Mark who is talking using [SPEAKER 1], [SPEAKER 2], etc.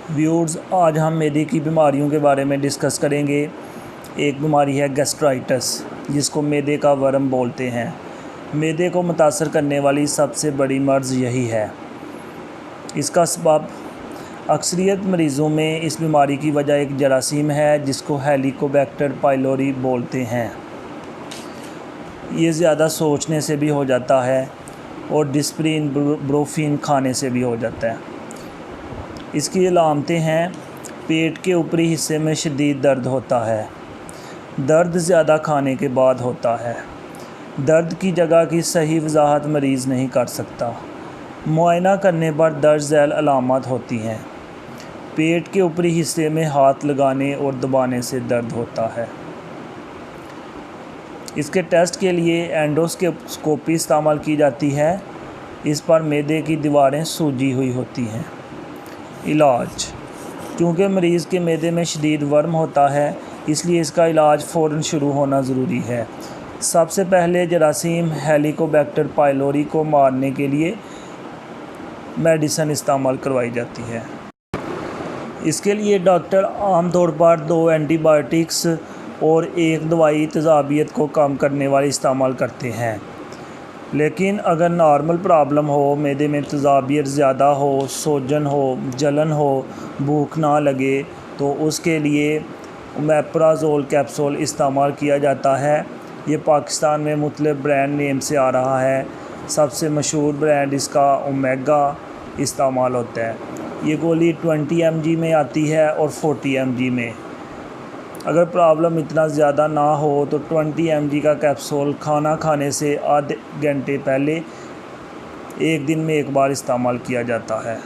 [SPEAKER 1] Viewers, आज हम मैदे की बीमारियों के बारे में डिस्कस करेंगे। एक बीमारी है गैस्ट्राइटिस, जिसको मैदे का वर्म बोलते हैं। मैदे को मुतासर करने वाली सबसे बड़ी मर्ज़ यही है। इसका सबब अक्सरियत मरीज़ों में इस बीमारी की वजह एक जरासीम है जिसको हेलिकोबैक्टर पाइलोरी बोलते हैं। ये ज़्यादा सोचने से भी हो जाता है और डिस्प्रिन ब्रोफीन खाने से भी हो जाता है। इसकी अलामतें हैं, पेट के ऊपरी हिस्से में शदीद दर्द होता है। दर्द ज़्यादा खाने के बाद होता है। दर्द की जगह की सही वजाहत मरीज़ नहीं कर सकता। मुआयना करने पर दर्ज झैल अलामत होती हैं। पेट के ऊपरी हिस्से में हाथ लगाने और दबाने से दर्द होता है। इसके टेस्ट के लिए एंडोस्कोपी इस्तेमाल की जाती है। इस पर मैदे की दीवारें सूजी हुई होती हैं। इलाज, क्योंकि मरीज़ के मैदे में शदीद वर्म होता है, इसलिए इसका इलाज फ़ौरन शुरू होना ज़रूरी है। सबसे पहले जरासीम हेलिकोबैक्टर पाइलोरी को मारने के लिए मेडिसिन इस्तेमाल करवाई जाती है। इसके लिए डॉक्टर आमतौर पर 2 एंटीबायोटिक्स और एक दवाई तेज़ाबियत को कम करने वाली इस्तेमाल करते हैं। लेकिन अगर नॉर्मल प्रॉब्लम हो, मैदे में तेज़ाबियत ज़्यादा हो, सोजन हो, जलन हो, भूख ना लगे, तो उसके लिए ओमेप्राज़ोल कैप्सूल इस्तेमाल किया जाता है। ये पाकिस्तान में मुख्तलिफ़ ब्रांड नेम से आ रहा है। सबसे मशहूर ब्रांड इसका ओमेगा इस्तेमाल होता है। ये गोली 20 mg में आती है और 40 mg में। अगर प्रॉब्लम इतना ज़्यादा ना हो तो 20 mg का कैप्सूल खाना खाने से आधे घंटे पहले 1 दिन में 1 बार इस्तेमाल किया जाता है।